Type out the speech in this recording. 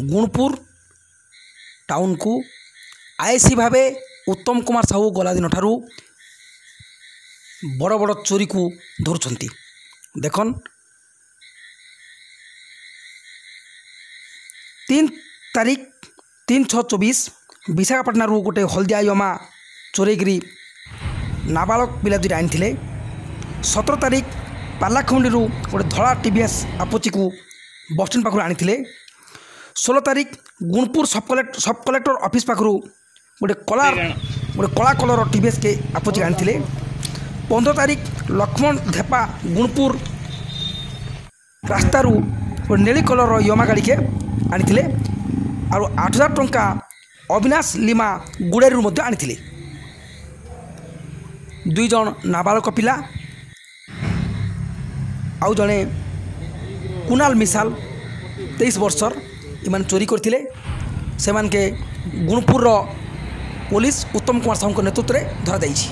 Gunpur town को IC भावे उत्तम कुमार साहू गला दिन ठारू बड़ बड़ चोरी को धरुंच देखन 3 तारीख 3/6/24 विशाखापाटना गोटे हलदिया यमा चोरेगिरी नाबालक पिला दुईटा आनी 17 तारीख पालाखुंडी गोटे धला टीवीएस आपोची को बसस्टाण पाखु आनी 16 तारीख गुणपुर सब कलेक्टर ऑफिस पाखु गोटे कला कलर टीवीएस के आपोची आनी 15 तारीख लक्ष्मण धेपा गुणपुर रास्तारू गोटे नीली कलर यमा गाड़ी के आनी और 8,000 टंका अविनाश लिमा गुड़ेरू आनी 2 जन नाबालक पिला आउ जड़े कुणाल मिसाल 23 वर्षर इमान चोरी करथिले से गुणपुर पुलिस उत्तम कुमार साहू नेतृत्व में धरा जाइछि।